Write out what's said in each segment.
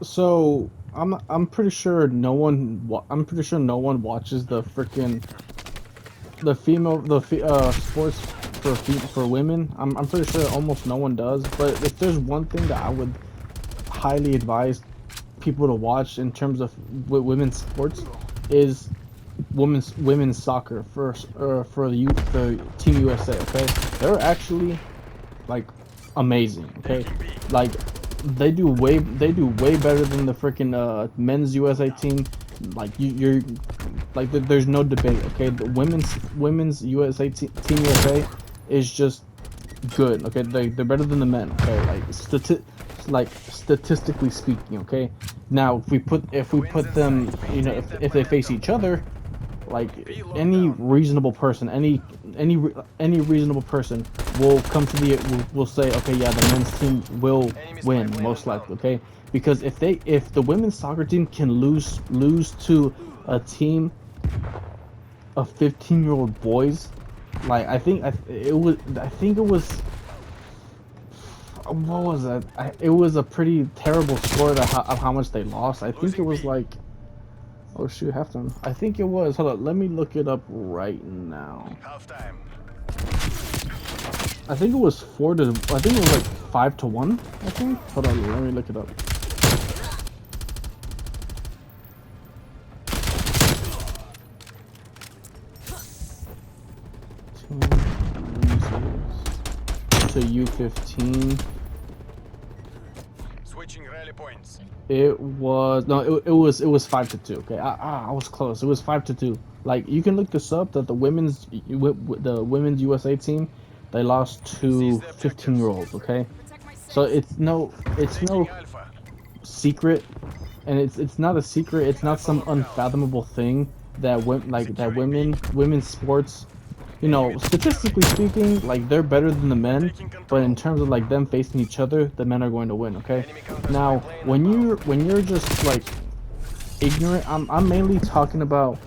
So I'm pretty sure I'm pretty sure no one watches the freaking sports for women. I'm pretty sure almost no one does. But if there's one thing that I would highly advise people to watch in terms of women's sports is women's soccer for the Team USA. Okay, they're actually like amazing. Okay, like they do way better than the freaking men's USA team. Like you're like there's no debate. Okay, the women's USA team USA is just good. Okay, they're better than the men. Okay, like statistically speaking. Okay, now if we put them, you know, if they face each other, like any reasonable person, any reasonable person will come to will say, okay, yeah, the men's team will win most likely. Okay, because if the women's soccer team can lose to a team of 15-year-old boys, like I think it was what was that? It was a pretty terrible score of how much they lost. I think it was like, oh shoot, halftime. I think it was. Hold on, let me look it up right now. Halftime. I think it was 4 to. I think it was like 5-1. I think. Hold on, let me look it up. Team loses to U15. Switching rally points. It was no, it was 5-2. Okay, I was close. It was 5-2. Like you can look this up. That the women's USA team, they lost to 15-year-olds. Okay, so it's no Taking Alpha. secret, and it's not a secret. It's not some unfathomable thing that women's sports, you know, statistically speaking, like they're better than the men, but in terms of like them facing each other, the men are going to win. Okay, now when you're just like ignorant, I'm mainly talking about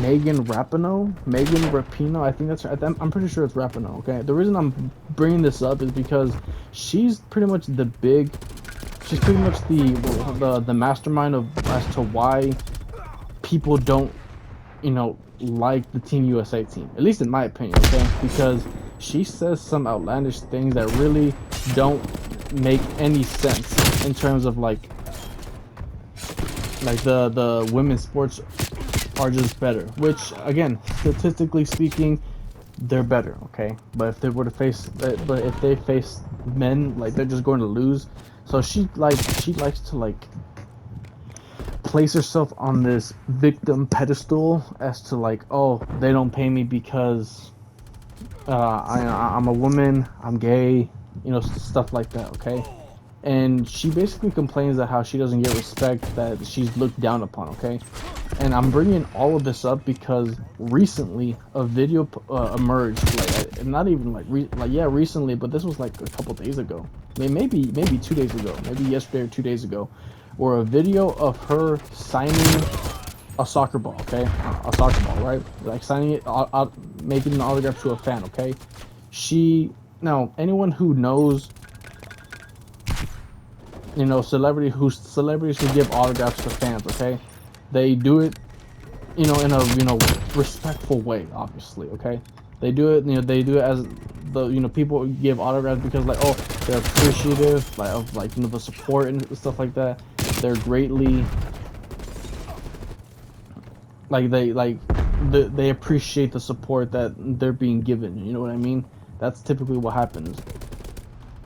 Megan Rapinoe. I think that's I'm pretty sure it's Rapinoe. Okay, the reason I'm bringing this up is because she's pretty much she's pretty much the mastermind of as to why people don't, you know, like the Team USA team, at least in my opinion. Okay, because she says some outlandish things that really don't make any sense in terms of like the women's sports are just better, which again, statistically speaking, they're better. Okay, but if they were to but if they face men, like they're just going to lose. So she likes to like place herself on this victim pedestal as to like, oh, they don't pay me because I'm a woman, I'm gay, you know, stuff like that. Okay, and she basically complains that how she doesn't get respect, that she's looked down upon. Okay, and I'm bringing all of this up because recently a video emerged, like not even like yeah, recently, but this was like a couple days ago. I mean, maybe 2 days ago, maybe yesterday or 2 days ago, where a video of her signing a soccer ball. Okay, a soccer ball, right? Like signing it, making an autograph to a fan. Okay, she now anyone who knows, you know, celebrities who give autographs to fans. Okay, they do it, you know, in a, you know, respectful way, obviously. Okay, they do it, you know, they do it as the, you know, people give autographs because like, oh, they're appreciative like of like, you know, the support and stuff like that. They're greatly like they appreciate the support that they're being given, you know what I mean? That's typically what happens.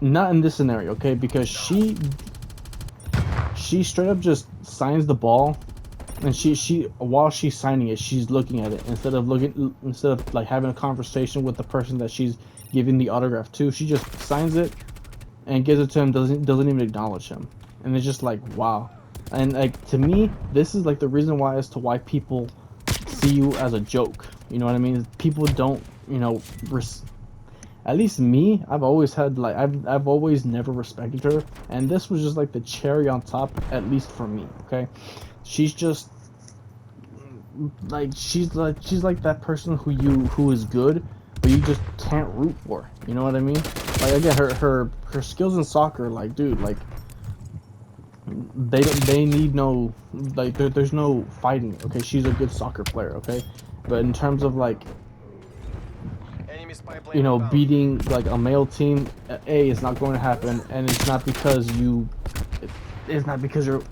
Not in this scenario. Okay, because she straight up just signs the ball, and she while she's signing it, she's looking at it instead of like having a conversation with the person that she's giving the autograph to. She just signs it and gives it to him. Doesn't even acknowledge him, and it's just like, wow. And like, to me, this is like the reason why, as to why people see you as a joke. You know what I mean? People don't, you know, at least me, I've always had like I've always never respected her, and this was just like the cherry on top, at least for me. Okay, she's just like she's like that person who is good, but you just can't root for. You know what I mean? Like again, her skills in soccer, like dude, like They need no like there's no fighting. Okay, she's a good soccer player. Okay, but in terms of like Enemy spy plane you know inbound. beating like a male team, it's not going to happen, and it's not because you, it's not because you're.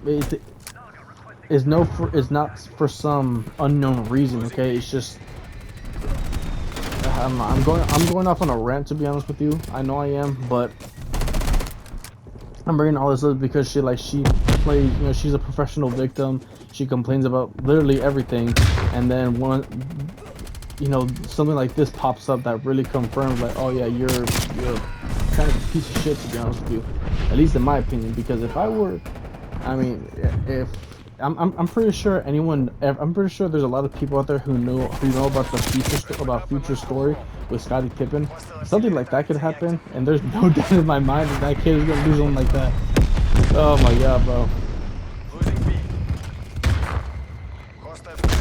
It's not for some unknown reason. Okay, it's just I'm going off on a rant, to be honest with you. I know I am, but I'm bringing all this up because she plays, you know, she's a professional victim. She complains about literally everything, and then one, you know, something like this pops up that really confirms like, oh yeah, you're kind of a piece of shit, to be honest with you. At least in my opinion, because if I were, I mean, if I'm pretty sure I'm pretty sure there's a lot of people out there who know about the future story with Scottie Pippen. Something like that could happen, and there's no doubt in my mind that that kid is gonna do something like that. Oh my god, bro. Losing B. Hostile